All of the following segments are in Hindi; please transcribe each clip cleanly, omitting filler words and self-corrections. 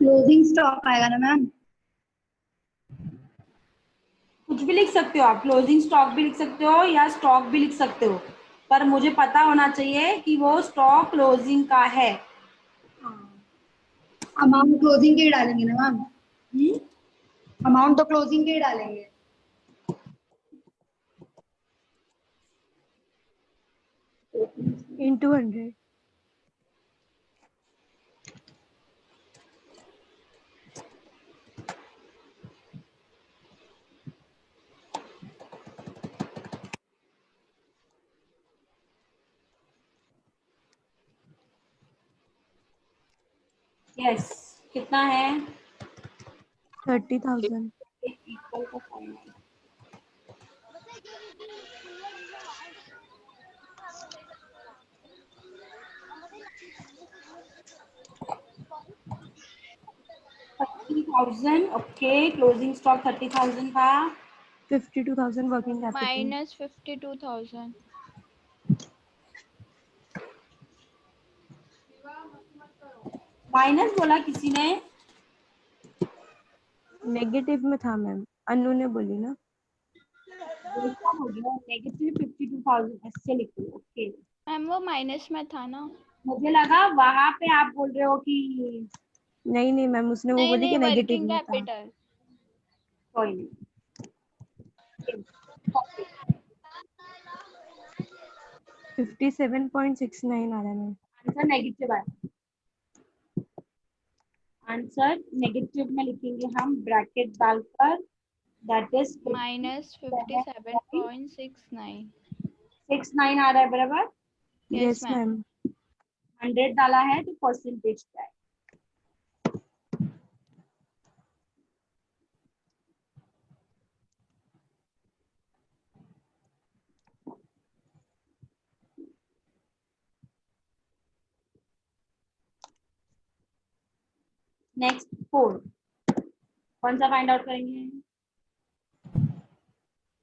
क्लोजिंग स्टॉक आएगा ना मैम? कुछ भी लिख सकते हो आप, क्लोजिंग स्टॉक भी लिख सकते हो या स्टॉक भी लिख सकते हो, पर मुझे पता होना चाहिए कि वो स्टॉक क्लोजिंग का है। अमाउंट क्लोजिंग के ही डालेंगे ना मैम? अमाउंट तो क्लोजिंग के ही डालेंगे। into 100. यस, कितना है? 30,000. इक्वल का साइन है। ओके, क्लोजिंग स्टॉक 30,000 का। 52,000 working capital. minus 52,000. माइनस बोला किसी ने? नेगेटिव में था मैम, अनु ने बोली ना। क्या हो गया? नेगेटिव 52,000 ऐसे लिखो। ओके, मैम वो माइनस में था ना। मुझे लगा वहां पे आप बोल रहे हो कि नहीं नहीं मैम, उसने वो बोली कि नेगेटिव वर्किंग में था। कैपिटल। कोई नहीं। 57.69 आ रहा है मैम। आंसर नेगेटिव है। आंसर नेगेटिव में लिखेंगे हम ब्रैकेट डालकर, दैट इज minus 57.69. 69 आ रहा है बराबर। Yes ma'am. 100 डाला है तो परसेंटेज क्या है? नेक्स्ट 4, कौन सा फाइंड आउट करेंगे?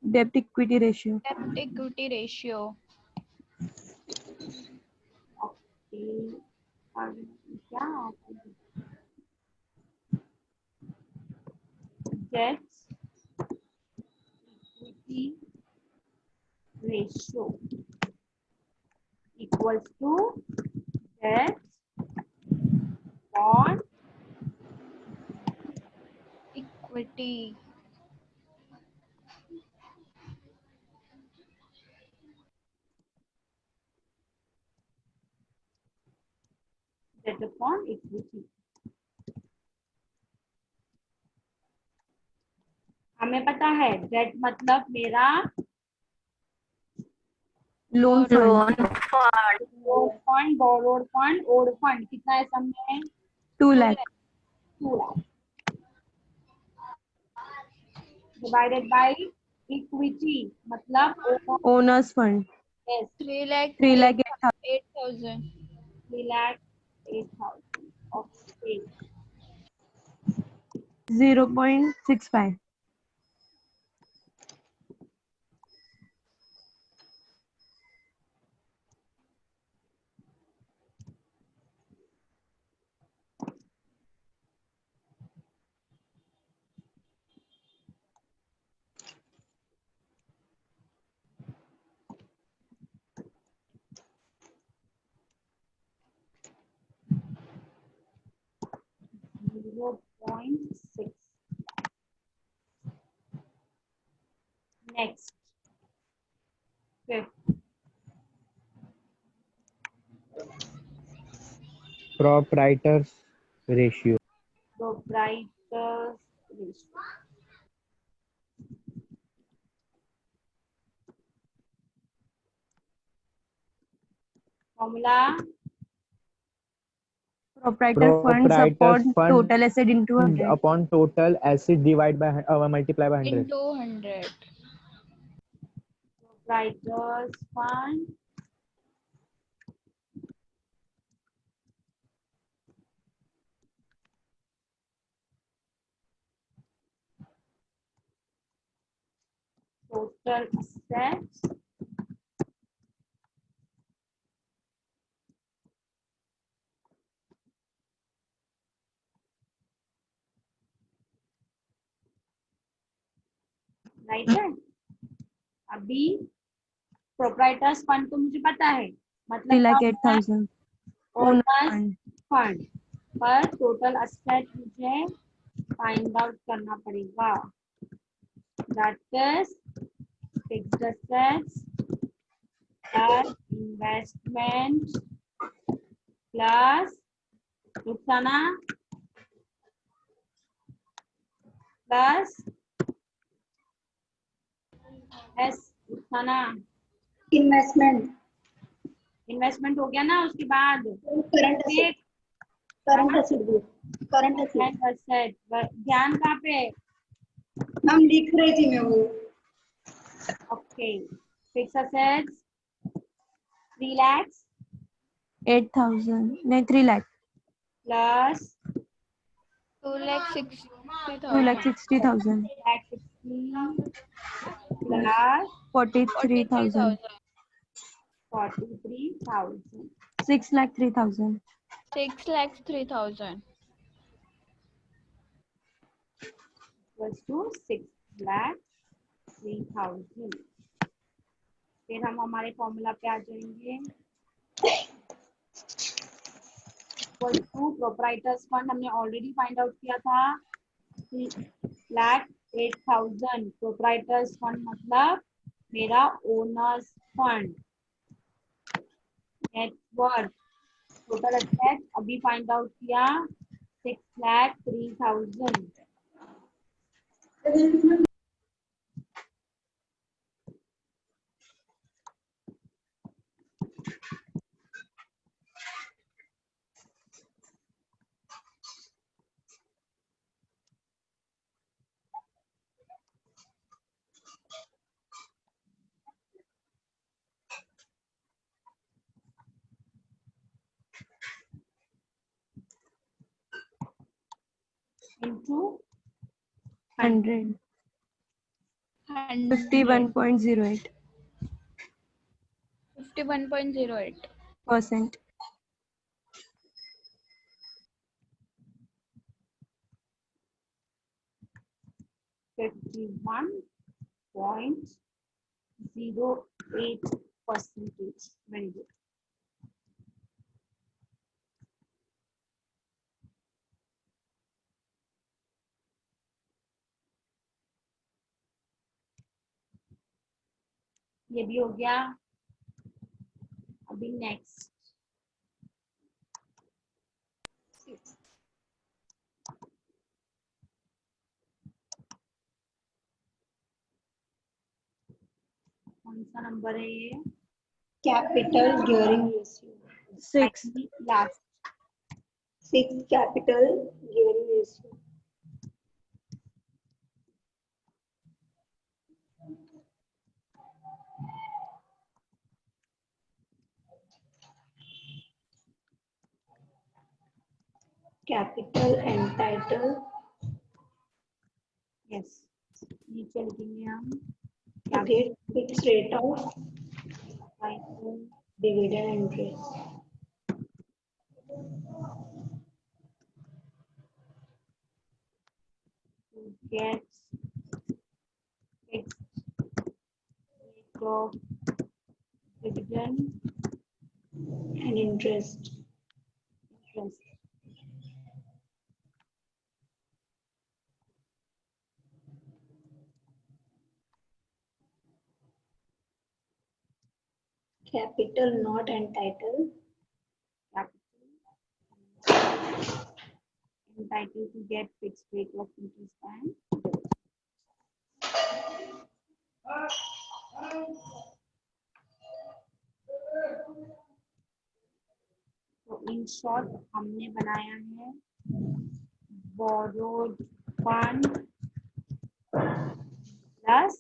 डेब्ट equity ratio. Debt equity ratio. Okay, क्या debt equity ratio equals to debt on Equity. debt upon equity। हमें पता है डेट मतलब मेरा loan fund. Fund, borrowed fund, owed fund. कितना है सब में? 2 lakh. 2 lakh divided by equity मतलब owners fund 3 lakh 3 lakh 8,000. 3,08,000। Okay, 0.65। $0.6। Next 5th, proprietors ratio. Proprietors ratio. Formula. Proprietor funds Proprietors upon fund total asset into 100. upon total asset divide by multiply by 100. Into 100. Proprietors fund total assets right है। अभी प्रोप्राइटर्स फंड तो मुझे पता है, मतलब 3,08,000. Owner owners fund. फंड, पर टोटल असेट मुझे फाइंड आउट करना पड़ेगा। That is fixed assets plus investment plus Rukhsana plus Rukhsana investment, investment हो गया ना। उसके बाद करंट एसेट, करंट एसेट भी, करंट एसेट। असेट ध्यान कहाँ पे? मैम लिख रही थी मैं वो। Okay, fix assets 3 lakh 8,000. नहीं, 3 lakh. Plus 2,60,000. 2,60,000. Lakh 60 plus 43,000. 43,000 6,03,000. 6,03,000. Equals to 6,03,000। फिर हम हमारे फॉर्मूला पे आ जाएंगे। इक्वल टू प्रोप्राइटर्स फंड हमने ऑलरेडी फाइंड आउट किया था, 3,08,000। प्रोप्राइटर्स फंड मतलब मेरा owner's fund. Net worth total asset अभी फाइंड आउट किया 6,03,000। into 100. 100. 51.08%. 51.08. Fifty-one point 08%. Very good. ये भी हो गया। अभी नेक्स्ट कौन सा नंबर है ये? Capital gearing ratio, 6. Last 6 capital gearing ratio. Capital entitle, yes, नीचे लिखेंगे हम fix rate of dividend interest. gets fixed rate of dividend and interest. Capital not entitled, capital entitled to get fixed rate of interest and तो इन शॉर्ट हमने बनाया है borrowed fund plus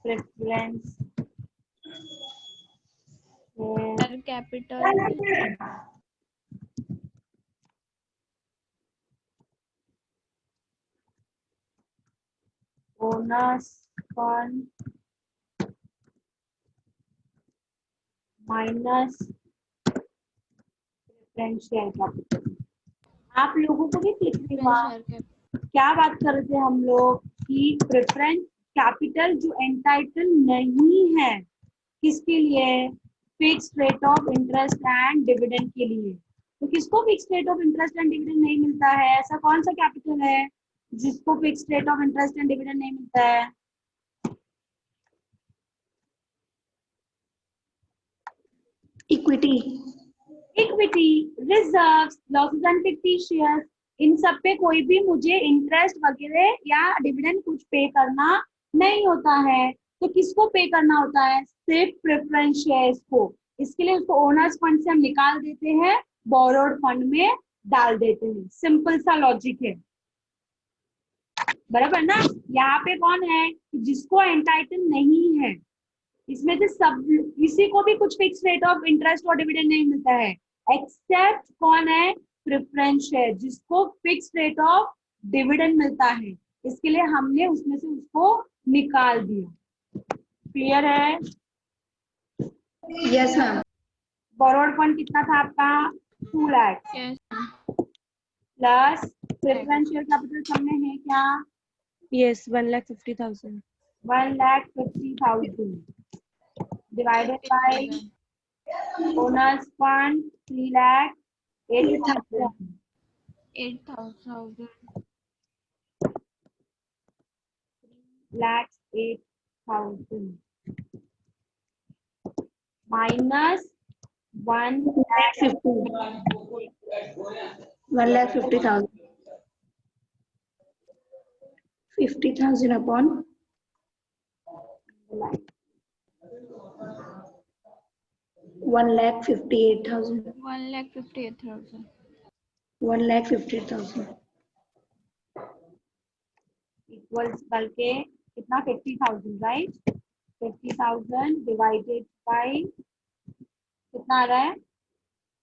preference share capital bonus fund minus preference share capital। आप लोगों को भी क्लिक नहीं हुआ? share capital क्या बात कर रहे थे हम लोग कि प्रेफरेंस कैपिटल जो एंटाइटल नहीं है किसके लिए? Fixed rate of interest and dividend के लिए। तो किसको fixed rate of interest and dividend नहीं मिलता है? ऐसा कौन सा कैपिटल है जिसको fixed rate of interest and dividend नहीं मिलता है? Equity, equity, reserves, losses and fictitious, इन सब पे कोई भी मुझे इंटरेस्ट वगैरह या डिविडेंड कुछ पे करना नहीं होता है। तो किसको पे करना होता है? सिर्फ प्रेफरेंस शेयर्स को। इसके लिए उसको ओनर्स फंड से हम निकाल देते हैं, बोरोड फंड में डाल देते हैं। सिंपल सा लॉजिक है, बराबर ना? यहाँ पे कौन है जिसको एंटाइटल नहीं है? इसमें से सब किसी को भी कुछ फिक्स रेट ऑफ इंटरेस्ट और डिविडेंड नहीं मिलता है, एक्सेप्ट कौन है? प्रेफरेंस शेयर, जिसको फिक्स रेट ऑफ डिविडेंड मिलता है। इसके लिए हमने उसमें से उसको निकाल दिया। क्लियर है? Yes ma'am. बोरोड फंड कितना था आपका? 2 lakh yes plus preference share capital सब में है क्या? Yes, 1,50,000. 1,50,000 divided by owners fund 3,08,000 8,000 8,000 minus 1,50,000 50,000 upon 1,58,000 1,58,000 1,58,000 equals करके कितना? 50,000 राइट। 50,000 डिवाइडेड बाय कितना आ रहा है?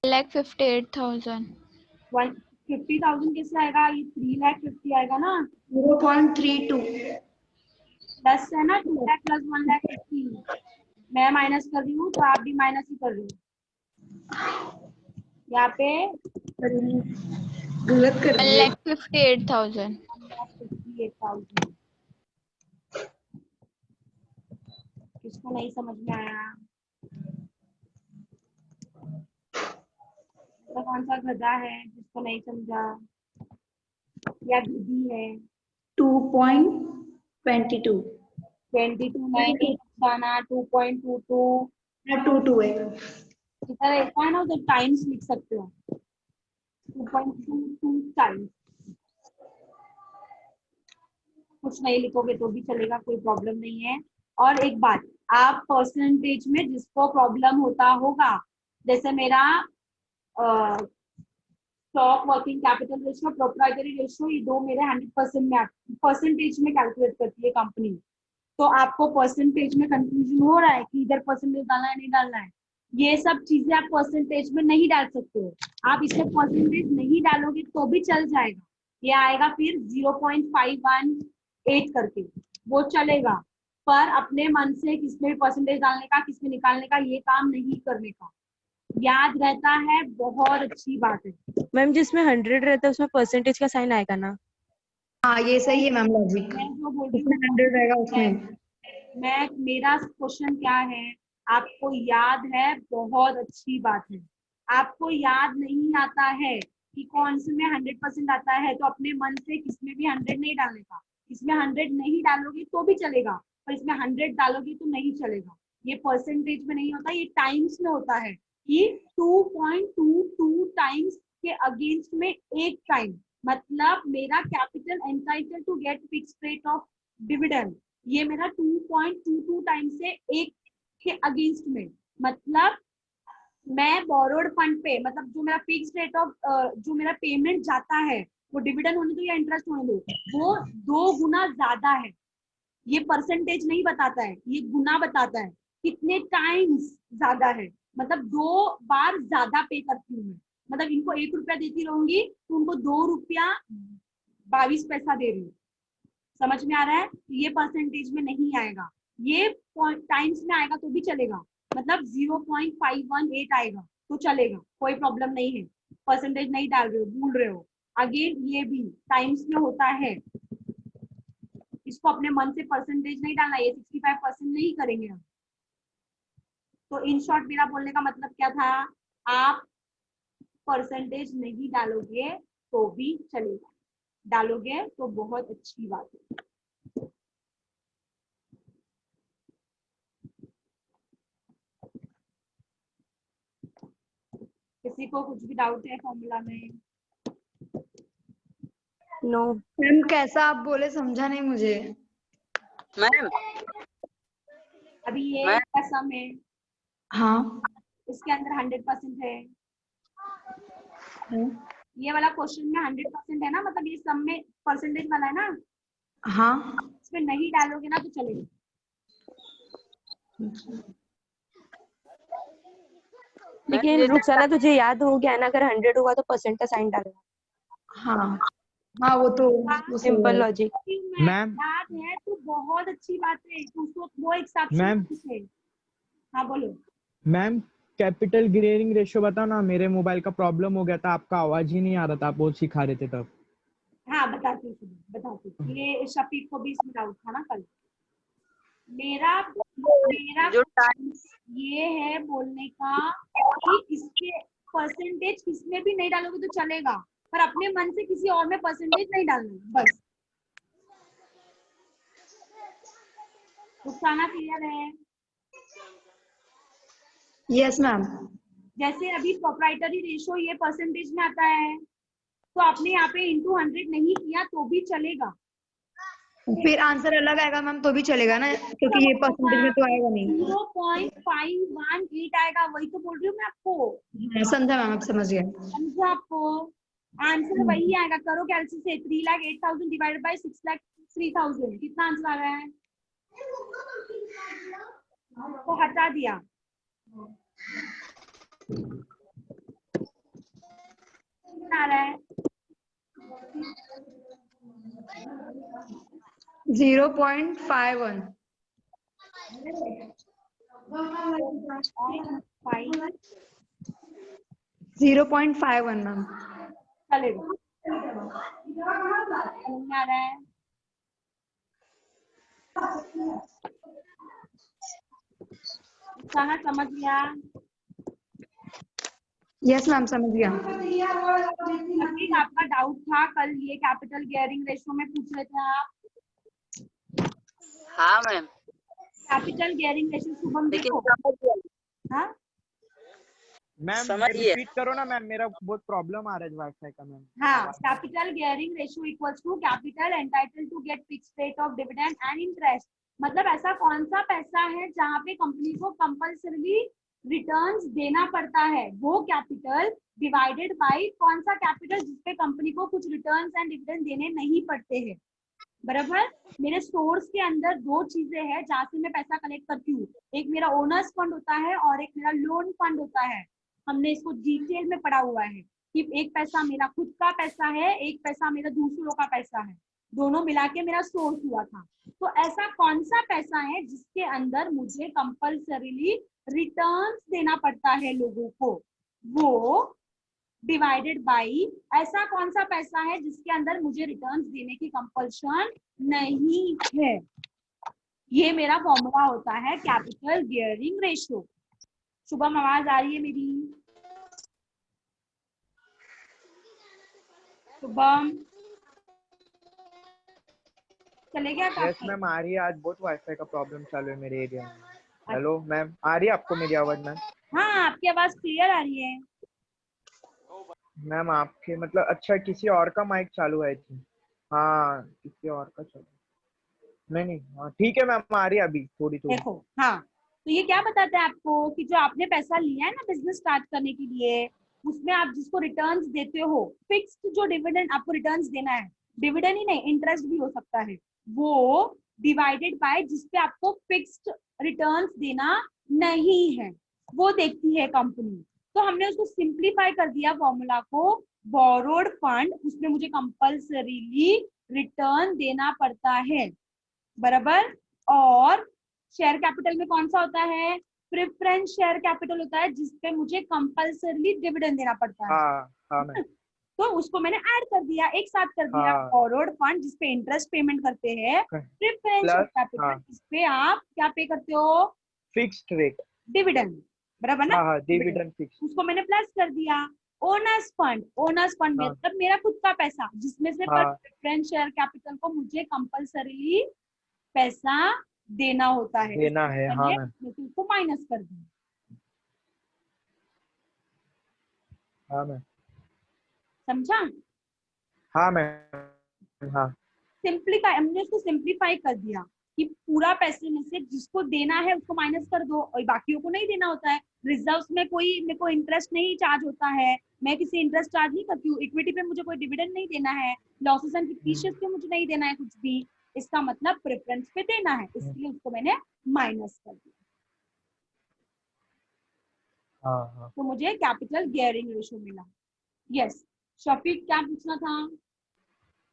1,58,000 50,000 किससे आएगा? ये 3,50,000 आएगा ना, 0.32 प्लस है ना 2 लाख प्लस 1,50,000। मैं माइनस कर रही हूँ तो आप भी माइनस ही कर रहे हो। यहाँ पे गलत कर दिए। 1,58,000 58,000 किसको नहीं समझ में आया? तो कौन सा गधा है जिसको नहीं समझा या दीदी है? 2.22 22 नहीं जाना, 2.22 22 है। इधर एक है ना, उधर टाइम्स लिख सकते हो, 2.22 टाइम्स। कुछ नहीं लिखोगे तो भी चलेगा, कोई प्रॉब्लम नहीं है। और एक बात, आप परसेंटेज में जिसको प्रॉब्लम होता होगा, जैसे मेरा stock working capital ratio, proprietary ratio, ये दो मेरे 100% में परसेंटेज में कैलकुलेट करती है कंपनी। तो आपको परसेंटेज में कंफ्यूजन हो रहा है कि इधर परसेंटेज डालना है नहीं डालना है, ये सब चीजें आप परसेंटेज में नहीं डाल सकते हो। आप इसमें परसेंटेज नहीं डालोगे तो भी चल जाएगा, ये आएगा फिर 0.518 करके, वो चलेगा। पर अपने मन से किसमें भी परसेंटेज डालने का, किसमें निकालने का, ये काम नहीं करने का। याद रहता है, बहुत अच्छी बात है। मैम जिसमें 100 रहता है उसमें परसेंटेज का साइन आएगा ना? हाँ ये सही है मैम लॉजिक। मैं जो बोल रही उसमें 100 रहेगा उसमें। मेरा क्वेश्चन क्या है, आपको याद है, बहुत अच्छी बात है। आपको याद नहीं आता है कि कौन से में 100% आता है, तो अपने मन से किसमें भी 100 नहीं डालने का। इसमें 100 नहीं डालोगे तो भी चलेगा, पर इसमें 100 डालोगे तो नहीं चलेगा। ये परसेंटेज में नहीं होता, ये टाइम्स में होता है कि 2.22 टाइम्स के अगेंस्ट में एक टाइम, मतलब मेरा capital entitle to get fix rate of dividend ये मेरा 2.22 टाइम से 1 के अगेंस्ट में, मतलब मैं बोरोड फंड पे, मतलब जो मेरा फिक्स रेट ऑफ जो मेरा पेमेंट जाता है वो डिविडेंड होने दो या इंटरेस्ट होने दो, वो 2 गुना ज्यादा है। ये परसेंटेज नहीं बताता है, ये गुना बताता है, कितने टाइम्स ज्यादा है, मतलब 2 बार ज्यादा पे करती हूँ मैं। मतलब इनको 1 रुपया देती रहूंगी तो उनको 2 रुपया 22 पैसा दे रही हूँ। समझ में आ रहा है? ये परसेंटेज में नहीं आएगा, ये टाइम्स में आएगा तो भी चलेगा, मतलब 0.518 आएगा तो चलेगा, कोई प्रॉब्लम नहीं है। परसेंटेज नहीं डाल रहे हो, भूल रहे हो। अगेन ये भी टाइम्स में होता है, इसको अपने मन से परसेंटेज नहीं डालना, ये 65% नहीं करेंगे हम। तो इन शॉर्ट मेरा बोलने का मतलब क्या था, आप परसेंटेज नहीं डालोगे तो भी चलेगा, डालोगे तो बहुत अच्छी बात है। किसी को कुछ भी डाउट है फॉर्मूला में? नो मैम कैसा आप बोले समझा नहीं मुझे। मैम अभी ये मैं- क्या सम है, हाँ इसके अंदर 100% है। ये वाला क्वेश्चन में 100% है ना, मतलब ये सम में परसेंटेज वाला है ना, हाँ इसमें नहीं डालोगे ना तो चलेगा। लेकिन ये रुखसाना तुझे याद हो गया ना, अगर 100 होगा तो परसेंट का साइन डालना, हाँ हाँ वो तो वो सही सिंपल है। लॉजिक। मैम मैम याद है तो बहुत अच्छी बात है, तो उसको वो एक हिसाब से मैम पूछे। हाँ बोलो। मैम कैपिटल गियरिंग रेशियो बताओ ना, मेरे मोबाइल का प्रॉब्लम हो गया था, आपका आवाज ही नहीं आ रहा था, आप वो सिखा रहे थे तब। हाँ बताती हूँ, बताती हूँ। ये शफीक को भी इसमें डाउट था ना कल। मेरा जो टाइम ये है बोलने का कि इसके परसेंटेज किसमें भी नहीं डालोगे तो चलेगा, पर अपने मन से किसी और में परसेंटेज नहीं डालना, बस। रुखसाना क्लियर है? Yes ma'am. जैसे अभी प्रोप्राइटरी रेशो ये परसेंटेज में आता है, तो आपने यहाँ पे इंटू 100 नहीं किया तो भी चलेगा। फिर आंसर अलग आएगा मैम तो भी चलेगा ना, क्योंकि ये परसेंटेज में तो आएगा नहीं। 0.518 आएगा, वही तो बोल रही हूँ मैं आपको। हाँ, समझा मैम, अब समझ गया। समझा आपको? आंसर वही आएगा, करो कैलसी से 3,08,000 डिवाइडेड बाय 6,03,000, कितना आंसर आ रहा है? तो हटा दिया, कितना आ रहा है? 0.51। 0.51 मैम। चलेगा, समझ में आ रहा है? कहाँ समझ गया? यस मैम समझ गया। अभी आपका डाउट था कल, ये कैपिटल गियरिंग रेशियो में पूछ रहे थे आप। हाँ ma'am, capital gearing ratio Shubham लेकिन देखो। समझ गया। हाँ मैम समझिए। रिपीट करो ना मैम, मेरा बहुत प्रॉब्लम आ रहा है वाईफाई का मैम। हाँ, capital gearing ratio equals to capital entitle to get fix rate of dividend and interest. मतलब ऐसा कौन सा पैसा है जहाँ पे कंपनी को कंपल्सरी रिटर्न्स देना पड़ता है, वो कैपिटल डिवाइडेड बाय कौन सा कैपिटल जिसपे कंपनी को कुछ रिटर्न्स एंड डिविडेंड देने नहीं पड़ते हैं। बराबर। मेरे सोर्स के अंदर 2 चीजें हैं जहाँ से मैं पैसा कलेक्ट करती हूँ, एक मेरा ओनर्स फंड होता है और एक मेरा लोन फंड होता है। हमने इसको डिटेल में पढ़ा हुआ है कि एक पैसा मेरा खुद का पैसा है, एक पैसा मेरा दूसरों का पैसा है, दोनों मिला के मेरा सोर्स हुआ था। तो ऐसा कौन सा पैसा है जिसके अंदर मुझे कंपल्सरीली रिटर्न्स देना पड़ता है लोगों को, वो डिवाइडेड बाई ऐसा कौन सा पैसा है जिसके अंदर मुझे रिटर्न्स देने की कंपल्शन नहीं है। ये मेरा फॉर्मूला होता है कैपिटल गियरिंग रेशियो। शुभम आवाज आ रही है मेरी? शुभम चले गया यस काफी? मैम आ रही है, आज बहुत वाईफाई का प्रॉब्लम चालू है मेरे एरिया में। हेलो मैम, आ रही है आपको मेरी आवाज मैम? हाँ आपकी आवाज क्लियर आ रही है। मैम आपके मतलब अच्छा किसी और का माइक चालू है थी। हाँ किसी और का चालू। नहीं नहीं हाँ ठीक है मैम, आ रही है अभी थोड़ी थोड़ी। देखो हाँ, तो ये क्या बताता है आपको कि जो आपने पैसा लिया है ना बिजनेस स्टार्ट करने के लिए, उसमें आप जिसको रिटर्न्स देते हो, फिक्स्ड जो डिविडेंड आपको रिटर्न्स देना है, डिविडेंड ही नहीं इंटरेस्ट भी हो सकता है, वो डिवाइडेड बाय जिसपे आपको फिक्स्ड रिटर्न्स देना नहीं है, वो देखती है कंपनी। तो हमने उसको सिंप्लीफाई कर दिया फॉर्मूला को, बोरोड फंड, उसमें मुझे कंपल्सरीली रिटर्न देना पड़ता है, बराबर। और शेयर कैपिटल में कौन सा होता है, प्रेफरेंस शेयर कैपिटल होता है, जिसपे मुझे कंपल्सरली डिविडेंड देना पड़ता है। हाँ मैम। तो उसको मैंने ऐड कर दिया, एक साथ कर दिया। हाँ। बोरोड फंड जिसपे इंटरेस्ट पेमेंट करते हैं, प्रेफरेंस शेयर कैपिटल हाँ। जिसपे आप क्या पे करते हो, फिक्स्ड रेट। डिविडेंड, बराबर ना। हाँ डिविडेंड फिक्स। उसको मैंने प्लस कर दिया। ओनर्स फंड, ओनर्स फंड हाँ। मतलब मेरा खुद का पैसा, जिसमें से हाँ। प्रेफरेंस शेयर कैपिटल को मुझे कंपल्सरीली पैसा देना होता है, देना है। हाँ मैम। उसको माइनस कर दिया। हाँ मैम। समझा। हाँ मैम। हाँ सिंप्लीफाई, हमने उसको सिंप्लीफाई कर दिया कि पूरा पैसे में से जिसको देना है उसको माइनस कर दो और बाकियों को नहीं देना होता है। रिजर्व्स में कोई मेरे को इंटरेस्ट नहीं चार्ज होता है, मैं किसी इंटरेस्ट चार्ज नहीं करती हूँ, इक्विटी पे मुझे कोई डिविडेंड नहीं देना है, लॉसेस एंड फिक्टिशियस पे मुझे नहीं देना है कुछ भी, इसका मतलब प्रेफरेंस पे देना है, इसलिए उसको मैंने माइनस कर दिया। हाँ। तो मुझे कैपिटल गियरिंग रेशियो मिला। यस शफीक, क्या पूछना था।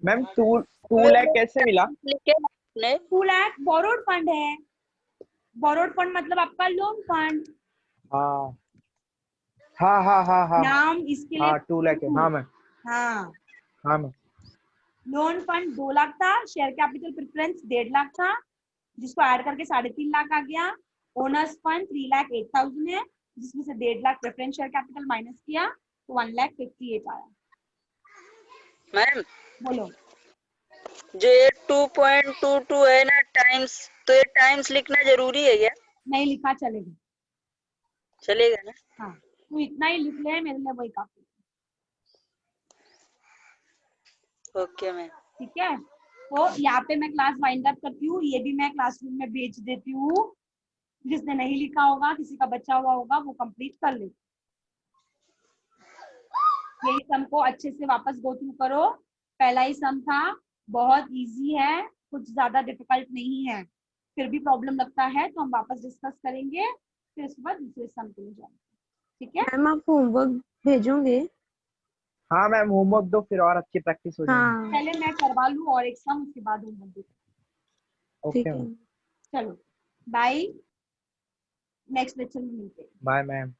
मैम 2 लाख कैसे मिला। लिखे आपने 2 लाख बोरोड फंड है, बोरोड फंड मतलब आपका लोन फंड, हाँ हाँ हाँ हाँ हाँ नाम इसके लिए। हाँ 2 लाख है। हाँ मैम। हाँ, हाँ मैम। लोन फंड 2 लाख था, शेयर कैपिटल प्रेफरेंस 1.5 लाख था, जिसको ऐड करके 3.5 लाख आ गया। ओनर्स फंड 3,08,000 है, जिसमें से 1.5 lakh preference share capital minus किया तो 1,58,000 आया। मैम। बोलो। जो ये 2.22 है ना टाइम्स, तो ये टाइम्स लिखना जरूरी है क्या। नहीं लिखा चलेगा। चलेगा ना। हाँ तू इतना ही लिख ले, मेरे लिए वही काफी। Okay ma'am. ठीक है, तो यहाँ पे मैं क्लास वाइंड अप करती हूँ, ये भी मैं क्लासरूम में भेज देती हूँ, जिसने नहीं लिखा होगा, किसी का बचा हुआ होगा, वो कंप्लीट कर ले। यही सम को अच्छे से वापस गो थ्रू करो, पहला ही सम था, बहुत इजी है, कुछ ज्यादा डिफिकल्ट नहीं है, फिर भी प्रॉब्लम लगता है तो हम वापस डिस्कस करेंगे, फिर उसके बाद दूसरे सम के लिए जाएंगे। ठीक है, मैम आप होमवर्क भेजोगे। हाँ मैम होमवर्क दो फिर और अच्छी प्रैक्टिस हो जाएगी। हाँ पहले मैं करवा लूँ और एक सम, उसके बाद होमवर्क देते। ठीक ओके है। मैम। चलो बाय, नेक्स्ट लेक्चर में मिलते हैं। Bye ma'am.